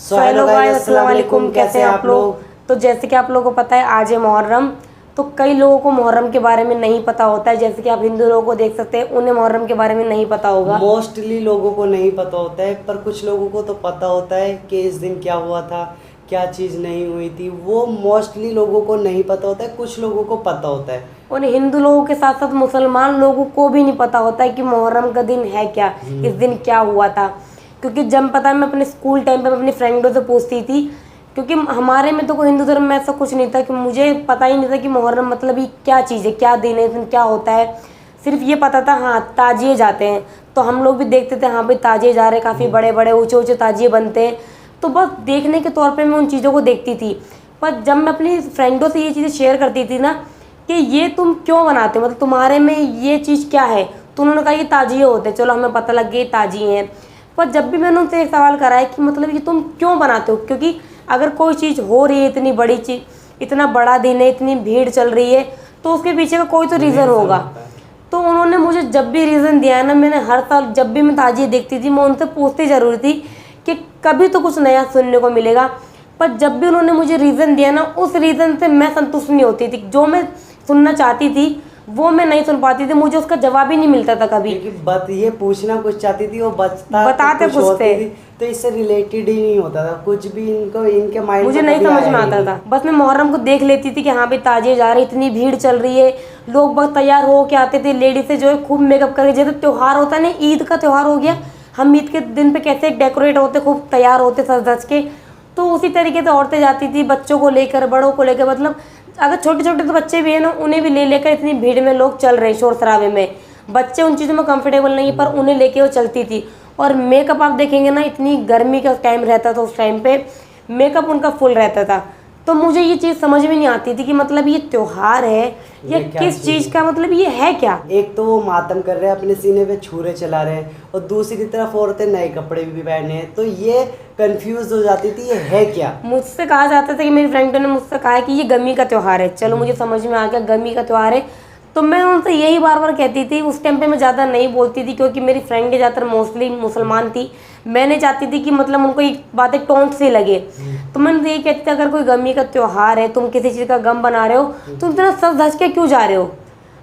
Hello guys, अस्सलाम वालेकुम। कैसे हैं आप लोग। तो जैसे कि आप लोगों को पता है आज है मुहर्रम। तो कई लोगों को मुहर्रम के बारे में नहीं पता होता है। जैसे कि आप हिंदू लोगों को देख सकते हैं, उन्हें मुहर्रम के बारे में नहीं पता होगा। मोस्टली लोगों को नहीं पता होता है, पर कुछ लोगों को तो पता होता है कि इस दिन क्या हुआ था, क्या चीज़ नहीं हुई थी। वो मोस्टली लोगों को नहीं पता होता है, कुछ लोगों को पता होता है। और हिंदू लोगों के साथ साथ मुसलमान लोगों को भी नहीं पता होता है कि मुहर्रम का दिन है क्या, इस दिन क्या हुआ था। क्योंकि जब पता है, मैं अपने स्कूल टाइम पे अपनी फ्रेंडों से पूछती थी, क्योंकि हमारे में तो कोई हिंदू धर्म में ऐसा कुछ नहीं था कि मुझे पता ही नहीं था कि मुहर्रम मतलब ये क्या चीज़ है, क्या दिन है, इस दिन क्या होता है। सिर्फ ये पता था हाँ ताजिए जाते हैं, तो हम लोग भी देखते थे हाँ भाई ताजिए जा रहे हैं, काफ़ी बड़े बड़े ऊँचे ऊँचे ताजिए बनते हैं। तो बस देखने के तौर पर मैं उन चीज़ों को देखती थी। पर जब मैं अपनी फ्रेंडों से ये चीज़ें शेयर करती थी ना कि ये तुम क्यों बनाते हो, मतलब तुम्हारे में ये चीज़ क्या है, तो उन्होंने कहा ये ताजिए होते हैं। चलो हमें पता लग गया ताजिए हैं। पर जब भी मैंने उनसे एक सवाल करा है कि मतलब ये तुम क्यों बनाते हो, क्योंकि अगर कोई चीज़ हो रही है, इतनी बड़ी चीज़, इतना बड़ा दिन है, इतनी भीड़ चल रही है, तो उसके पीछे का कोई तो रीज़न होगा। तो उन्होंने मुझे जब भी रीज़न दिया है ना, मैंने हर साल जब भी मैं ताजिए देखती थी, मैं उनसे पूछती ज़रूर थी कि कभी तो कुछ नया सुनने को मिलेगा। पर जब भी उन्होंने मुझे रीज़न दिया ना, उस रीज़न से मैं संतुष्ट नहीं होती थी। जो मैं सुनना चाहती थी वो मैं नहीं सुन पाती थी, मुझे उसका जवाब ही नहीं मिलता था कभी। क्योंकि बात ये पूछना कुछ चाहती थी, वो बताते कुछ कुछ और थे। थी, तो इससे रिलेटेड ही नहीं होता था कुछ भी। इनको इनके माइंड मुझे नहीं समझ में आता था। बस मैं मुहर्रम को देख लेती थी कि हाँ भाई ताजिए जा रही, इतनी भीड़ चल रही है, लोग बहुत तैयार हो के आते थे, लेडीज़ जो है खूब मेकअप करके, जैसे त्यौहार होता है ना, ईद का त्यौहार हो गया, हम ईद के दिन पे कैसे डेकोरेट होते, खूब तैयार होते सज धज के, तो उसी तरीके से औरतें जाती थी, बच्चों को लेकर, बड़ों को लेकर, मतलब अगर छोटे छोटे तो बच्चे भी है ना, उन्हें भी ले लेकर इतनी भीड़ में लोग चल रहे हैं, शोर शराबे में। बच्चे उन चीज़ों में कंफर्टेबल नहीं है, पर उन्हें लेके वो चलती थी। और मेकअप आप देखेंगे ना, इतनी गर्मी का टाइम रहता था, उस टाइम पे मेकअप उनका फुल रहता था। तो मुझे ये चीज़ समझ में नहीं आती थी कि मतलब ये त्यौहार है या किस चीज़ का, मतलब ये है क्या। एक तो वो मातम कर रहे हैं, अपने सीने पे छुरे चला रहे हैं, और दूसरी तरफ औरतें नए कपड़े भी पहने हैं, तो ये कंफ्यूज हो जाती थी ये है क्या। मुझसे कहा जाता था कि मेरी फ्रेंडों ने मुझसे कहा कि ये गमी का त्यौहार है। चलो मुझे समझ में आ गया गमी का त्यौहार है, तो मैं उनसे यही बार बार कहती थी। उस टाइम पे मैं ज़्यादा नहीं बोलती थी, क्योंकि मेरी फ्रेंडें ज़्यादातर मोस्टली मुसलमान थी। मैं नहीं चाहती थी कि मतलब उनको ये बातें टोंट सी लगे, तो मैं यही कहती थी अगर कोई गमी का त्यौहार है, तुम किसी चीज़ का गम बना रहे हो, तुम इतना सज धज के क्यों जा रहे हो।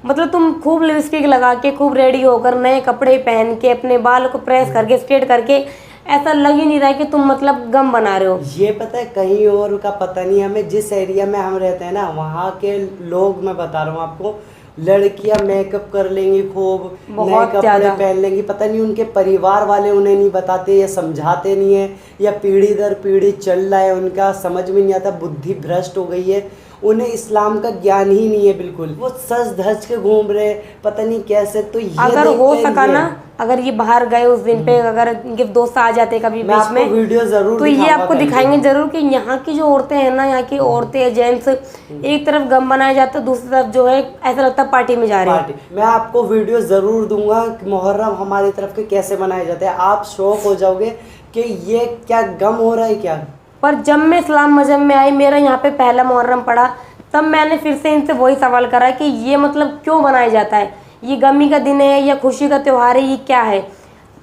मतलब तुम खूब लिपस्टिक लगा के, खूब रेडी होकर, नए कपड़े पहन के, अपने बाल को प्रेस करके, स्ट्रेट करके, ऐसा लग ही नहीं रहा है कि तुम मतलब गम बना रहे हो। ये पता है कहीं और का पता नहीं, हमें जिस एरिया में हम रहते हैं ना, वहाँ के लोग, मैं बता रहा हूँ आपको, लड़कियां मेकअप कर लेंगी, खूब नए कपड़े पहन लेंगी। पता नहीं उनके परिवार वाले उन्हें नहीं बताते या समझाते नहीं है, या पीढ़ी दर पीढ़ी चल रहा है, उनका समझ में नहीं आता, बुद्धि भ्रष्ट हो गई है, उन्हें इस्लाम का ज्ञान ही नहीं है बिल्कुल। वो सज धज के घूम रहे, पता नहीं कैसे। तो ये अगर हो सका ना, अगर ये बाहर गए उस दिन पे, अगर इनके दोस्त आ जाते कभी बीच में, वीडियो जरूर तो ये आपको दिखाएंगे जरूर कि यहाँ की जो औरतें हैं ना, यहाँ की औरतें जेंट्स, एक तरफ गम बनाया जाता है, दूसरी तरफ जो है ऐसा लगता है पार्टी में जा रहे हैं। मैं आपको वीडियो जरूर दूंगा कि मुहर्रम हमारी तरफ के कैसे मनाए जाते हैं। आप शौक हो जाओगे कि ये क्या गम हो रहा है क्या। पर जब मैं इस्लाम मजहब में आई, मेरा यहाँ पे पहला मुहर्रम पड़ा, तब मैंने फिर से इनसे वही सवाल करा कि ये मतलब क्यों बनाया जाता है, ये गमी का दिन है या खुशी का त्यौहार है, ये क्या है।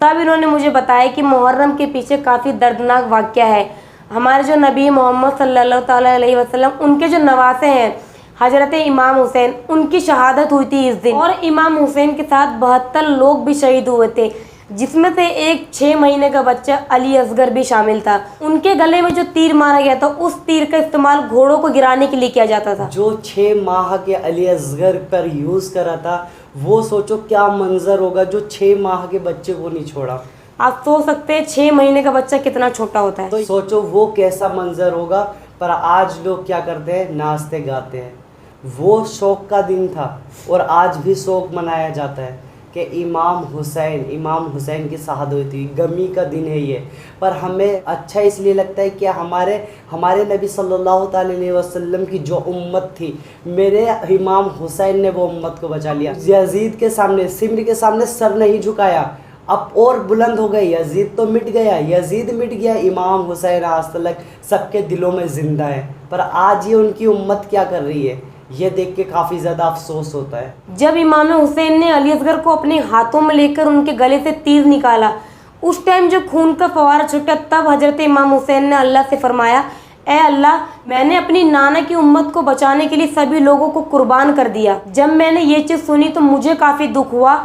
तब इन्होंने मुझे बताया कि मुहर्रम के पीछे काफ़ी दर्दनाक वाक़या है। हमारे जो नबी मोहम्मद सल्लल्लाहु अलैहि वसल्लम, उनके जो नवासे हैं हज़रत इमाम हुसैन, उनकी शहादत हुई थी इस दिन, और इमाम हुसैन के साथ 72 लोग भी शहीद हुए थे, जिसमें से एक 6 महीने का बच्चा अली असगर भी शामिल था। उनके गले में जो तीर मारा गया था, उस तीर का इस्तेमाल घोड़ों को गिराने के लिए किया जाता था। जो 6 माह के अली असगर पर यूज करा था, वो सोचो क्या मंजर होगा जो 6 माह के बच्चे को नहीं छोड़ा। आप सोच सकते हैं 6 महीने का बच्चा कितना छोटा होता है, तो सोचो वो कैसा मंजर होगा। पर आज लोग क्या करते हैं, नाचते गाते हैं। वो शौक का दिन था, और आज भी शौक मनाया जाता है कि इमाम हुसैन की शहादत हुई थी, गमी का दिन है ये। पर हमें अच्छा इसलिए लगता है कि हमारे नबी सल्लल्लाहु अलैहि वसल्लम की जो उम्मत थी, मेरे इमाम हुसैन ने वो उम्मत को बचा लिया। यजीद के सामने, सिमर के सामने सर नहीं झुकाया, अब और बुलंद हो गए। यजीद तो मिट गया, यजीद मिट गया, इमाम हुसैन आज तक सबके दिलों में जिंदा है। पर आज ये उनकी उम्मत क्या कर रही है, ये देख के काफ़ी ज़्यादा अफसोस होता है। जब इमाम हुसैन ने अली असगर को अपने हाथों में लेकर उनके गले से तीर निकाला, उस टाइम जो खून का फवारा छूटा, तब हजरत इमाम हुसैन ने अल्लाह से फरमाया, ए अल्लाह, मैंने अपनी नाना की उम्मत को बचाने के लिए सभी लोगों को कुर्बान कर दिया। जब मैंने ये चीज़ सुनी तो मुझे काफ़ी दुख हुआ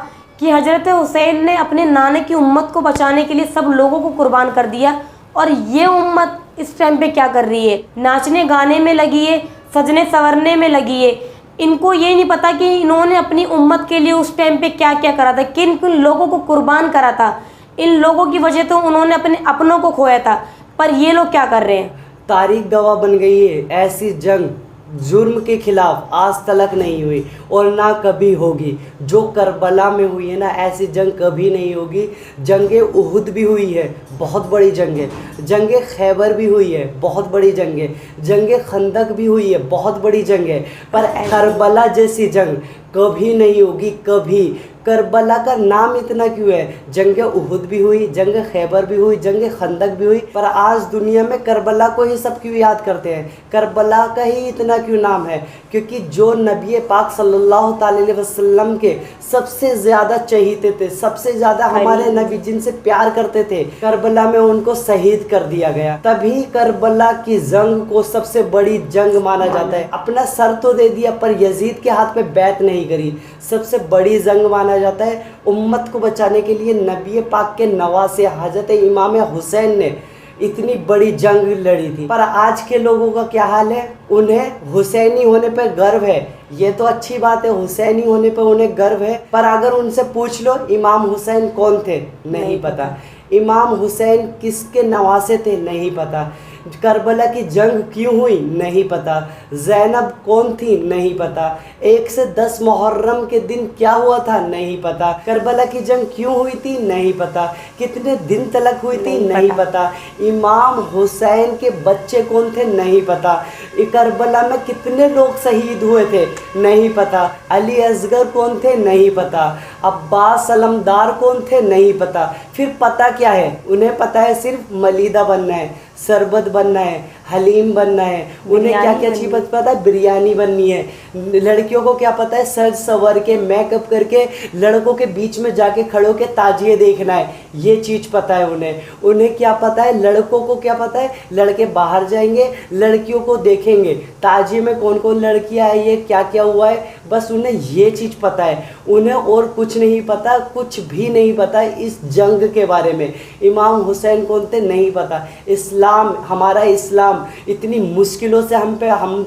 कि हजरत हुसैन ने अपने नाना की उम्मत को बचाने के लिए सब लोगों को कुर्बान कर दिया, और ये उम्मत इस टाइम पे क्या कर रही है, नाचने गाने में लगी है, सजने संवरने में लगी है। इनको ये नहीं पता कि इन्होंने अपनी उम्मत के लिए उस टाइम पे क्या क्या करा था, किन किन लोगों को कुर्बान करा था। इन लोगों की वजह तो उन्होंने अपने अपनों को खोया था, पर ये लोग क्या कर रहे हैं। तारीख गवाह बन गई है, ऐसी जंग जुर्म के खिलाफ आज तक नहीं हुई और ना कभी होगी। जो करबला में हुई है ना, ऐसी जंग कभी नहीं होगी। जंगे उहुद भी हुई है, बहुत बड़ी जंग है। जंगे खैबर भी हुई है, बहुत बड़ी जंग है। जंगे खंदक भी हुई है, बहुत बड़ी जंग है। पर करबला जैसी जंग कभी नहीं होगी, कभी। करबला का नाम इतना क्यों है? जंग उहुद भी हुई, जंग खैबर भी हुई, जंग खंदक भी हुई, पर आज दुनिया में करबला को ही सब क्यों याद करते हैं? करबला का ही इतना क्यों नाम है? क्योंकि जो नबी पाक सल्लल्लाहु अलैहि वसल्लम के सबसे ज़्यादा चहीते थे, सबसे ज़्यादा हमारे नबी जिनसे प्यार करते थे, करबला में उनको शहीद कर दिया गया। तभी करबला की जंग को सबसे बड़ी जंग माना जाता है। अपना सर तो दे दिया, पर यजीद के हाथ पे बैत नहीं करी। सबसे बड़ी जंग माना जाता है। उम्मत को बचाने के लिए नबी पाक के नवासे हजरत इमाम हुसैन ने इतनी बड़ी जंग लड़ी थी। पर आज के लोगों का क्या हाल है? उन्हें हुसैनी होने पर गर्व है, ये तो अच्छी बात है, हुसैनी होने पर उन्हें गर्व है। पर अगर उनसे पूछ लो इमाम हुसैन कौन थे, नहीं पता। इमाम हुसैन किसके नवासे थे, नहीं पता। करबला की जंग क्यों हुई, नहीं पता। ज़ैनब कौन थी, नहीं पता। 1 से 10 मुहर्रम के दिन क्या हुआ था, नहीं पता। करबला की जंग क्यों हुई थी, नहीं पता। कितने दिन तलक हुई थी, नहीं पता। इमाम हुसैन के बच्चे कौन थे, नहीं पता। करबला में कितने लोग शहीद हुए थे, नहीं पता। अली असगर कौन थे, नहीं पता। अब्बास अलमदार कौन थे, नहीं पता। फिर पता क्या है? उन्हें पता है सिर्फ मलीदा बनना है, शरबत बनना है, हलीम बनना है। उन्हें क्या क्या चीज़ पता है? बिरयानी बननी है। लड़कियों को क्या पता है? सज सवर के मेकअप करके लड़कों के बीच में जाके खड़े होकर ताजिए देखना है, ये चीज़ पता है उन्हें। उन्हें क्या पता है? लड़कों को क्या पता है? लड़के बाहर जाएंगे, लड़कियों को देखेंगे, ताजिए में कौन कौन लड़कियां आई है, क्या क्या हुआ है, बस उन्हें ये चीज़ पता है। उन्हें और कुछ नहीं पता, कुछ भी नहीं पता इस जंग के बारे में। इमाम हुसैन कौन थे, नहीं पता। इस्लाम, हमारा इस्लाम इतनी मुश्किलों से हम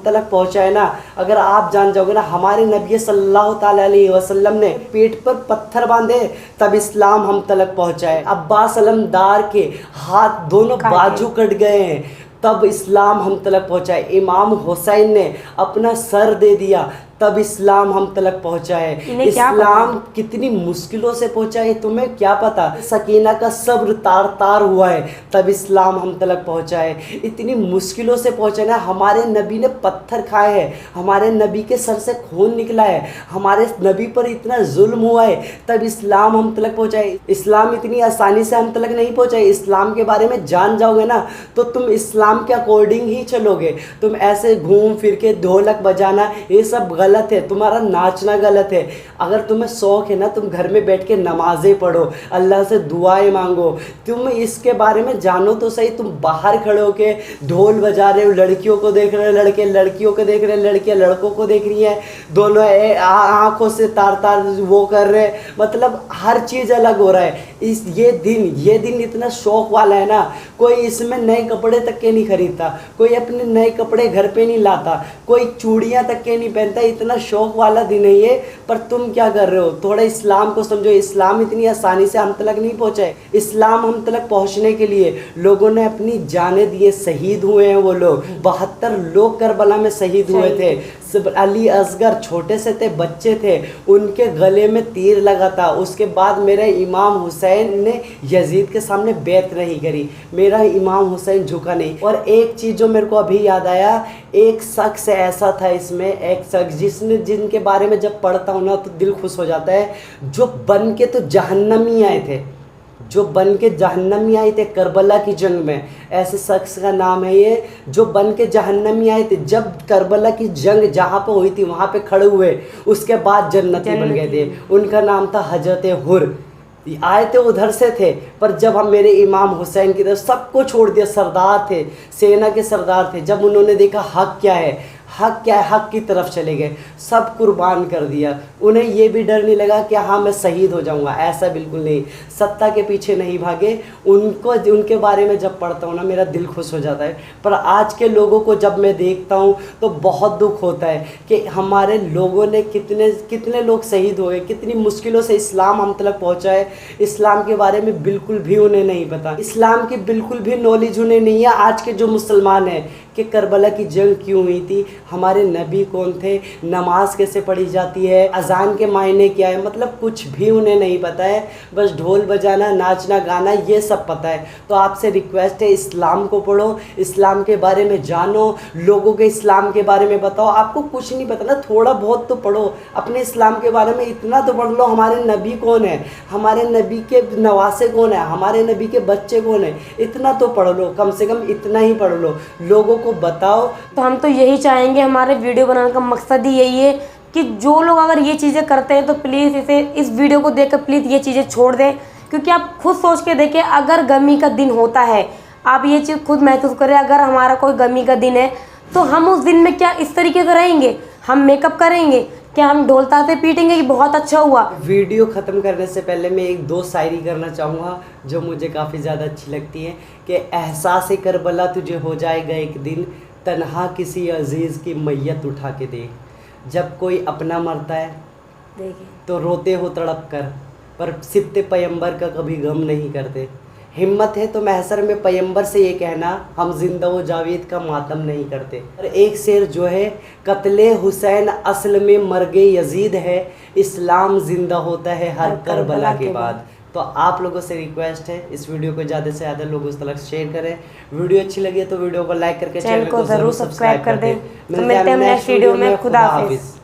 तक पहुँचा है ना। अगर आप जान जाओगे ना, हमारे नबी सल्लल्लाहु अलैहि वसल्लम ने पेट पर पत्थर बांधे तब इस्लाम हम तक पहुँचा है। अब्बास अलमदार के हाथ दोनों बाजू कट गए हैं तब इस्लाम हम तक पहुँचा है। इमाम हुसैन ने अपना सर दे दिया तब इस्लाम हम तक पहुँचा है। इस्लाम कितनी मुश्किलों से पहुँचा है, तुम्हें क्या पता? सकीना का सब्र तार तार हुआ है तब इस्लाम हम तक पहुँचा है। इतनी मुश्किलों से पहुँचा ना। हमारे नबी ने पत्थर खाए हैं, हमारे नबी के सर से खून निकला है, हमारे नबी पर इतना जुल्म हुआ है तब इस्लाम हम तक पहुँचा है। इस्लाम इतनी आसानी से हम तक नहीं पहुँचा है। इस्लाम के बारे में जान जाओगे ना तो तुम इस्लाम के अकॉर्डिंग ही चलोगे। तुम ऐसे घूम फिर के ढोलक बजाना ये सब गलत है, तुम्हारा नाचना गलत है। अगर तुम्हें शौक है ना, तुम घर में बैठ के नमाजें पढ़ो, अल्लाह से दुआएं मांगो, तुम इसके बारे में जानो तो सही। तुम बाहर खड़े होके ढोल बजा रहे हो, लड़कियों को देख रहे हो, लड़के लड़कियों को देख रहे हैं, लड़कियां लड़कों को देख रही हैं, दोनों आँखों से तार तार वो कर रहे हैं, मतलब हर चीज़ अलग हो रहा है। ये दिन इतना शौक वाला है ना, कोई इसमें नए कपड़े तक के नहीं खरीदता, कोई अपने नए कपड़े घर पे नहीं लाता, कोई चूड़ियाँ तक के नहीं पहनता। इतना शौक वाला दिन है ये। पर तुम क्या कर रहे हो? थोड़ा इस्लाम को समझो। इस्लाम इतनी आसानी से हम तक नहीं पहुँचा है। इस्लाम हम तक पहुँचने के लिए लोगों ने अपनी जानें दिए, शहीद हुए हैं वो लोग। 72 लोग करबला में शहीद हुए थे। अली असगर छोटे से थे, बच्चे थे, उनके गले में तीर लगा था। उसके बाद मेरे इमाम हुसैन ने यजीद के सामने बैत नहीं करी, मेरा इमाम हुसैन झुका नहीं। और एक चीज़ जो मेरे को अभी याद आया, एक शख्स ऐसा था इसमें, एक शख्स जिनके बारे में जब पढ़ता हूँ ना तो दिल खुश हो जाता है, जो बन के तो जहन्नमी आए थे, जो बन के जहन्नमी आए थे करबला की जंग में। ऐसे शख्स का नाम है ये, जो बन के जहन्नमी आए थे। जब करबला की जंग जहाँ पे हुई थी वहाँ पे खड़े हुए, उसके बाद जन्नती बन गए थे। उनका नाम था हजरत हुर। आए थे उधर से थे, पर जब हम मेरे इमाम हुसैन की तरफ सबको छोड़ दिया, सरदार थे, सेना के सरदार थे, जब उन्होंने देखा हक क्या है, हक क्या है, हक की तरफ चले गए, सब कुर्बान कर दिया। उन्हें ये भी डर नहीं लगा कि हाँ मैं शहीद हो जाऊंगा, ऐसा बिल्कुल नहीं। सत्ता के पीछे नहीं भागे। उनको उनके बारे में जब पढ़ता हूँ ना मेरा दिल खुश हो जाता है। पर आज के लोगों को जब मैं देखता हूँ तो बहुत दुख होता है कि हमारे लोगों ने कितने लोग शहीद हुए, कितनी मुश्किलों से इस्लाम हम तक पहुँचा है। इस्लाम के बारे में बिल्कुल भी उन्हें नहीं पता, इस्लाम की बिल्कुल भी नॉलेज उन्हें नहीं है। आज के जो मुसलमान हैं कि करबला की जंग क्यों हुई थी, हमारे नबी कौन थे, नमाज कैसे पढ़ी जाती है, अजान के मायने क्या है, मतलब कुछ भी उन्हें नहीं पता है। बस ढोल बजाना, नाचना गाना ये सब पता है। तो आपसे रिक्वेस्ट है, इस्लाम को पढ़ो, इस्लाम के बारे में जानो, लोगों के इस्लाम के बारे में बताओ। आपको कुछ नहीं पता ना, थोड़ा बहुत तो पढ़ो, अपने इस्लाम के बारे में इतना तो पढ़ लो, हमारे नबी कौन है, हमारे नबी के नवासे कौन है, हमारे नबी के बच्चे कौन है, इतना तो पढ़ लो, कम से कम इतना ही पढ़ लो, लोगों को बताओ। तो हम तो यही चाहेंगे, हमारे वीडियो बनाने का मकसद ही यही है कि जो लोग अगर ये चीज़ें करते हैं तो प्लीज़ इस वीडियो को देखकर प्लीज़ ये चीज़ें छोड़ दें। क्योंकि आप खुद सोच के देखें, अगर गमी का दिन होता है, आप ये चीज़ खुद महसूस करें, अगर हमारा कोई गमी का दिन है तो हम उस दिन में क्या इस तरीके से रहेंगे, हम मेकअप करेंगे क्या, हम ढोल ताशे पीटेंगे कि बहुत अच्छा हुआ। वीडियो ख़त्म करने से पहले मैं एक दो शायरी करना चाहूँगा जो मुझे काफ़ी ज़्यादा अच्छी लगती है कि एहसास करबला तुझे हो जाएगा एक दिन, तन्हा किसी अजीज़ की मैयत उठा के देख। जब कोई अपना मरता है देखिए तो रोते हो तड़प कर, पर सित्ते पैगंबर का कभी गम नहीं करते। हिम्मत है तो महशर में पैगंबर से ये कहना, हम जिंदा व जावेद का मातम नहीं करते। और एक शेर जो है, कत्ले हुसैन असल में मर्गे यजीद है, इस्लाम जिंदा होता है हर करबला के बाद। तो आप लोगों से रिक्वेस्ट है, इस वीडियो को ज़्यादा से ज़्यादा लोगों तक शेयर करें। वीडियो अच्छी लगी है तो वीडियो को लाइक करके चैनल को जरूर सब्सक्राइब कर दें। तो मिलते हैं नेक्स्ट वीडियो में। खुदा हाफिज़।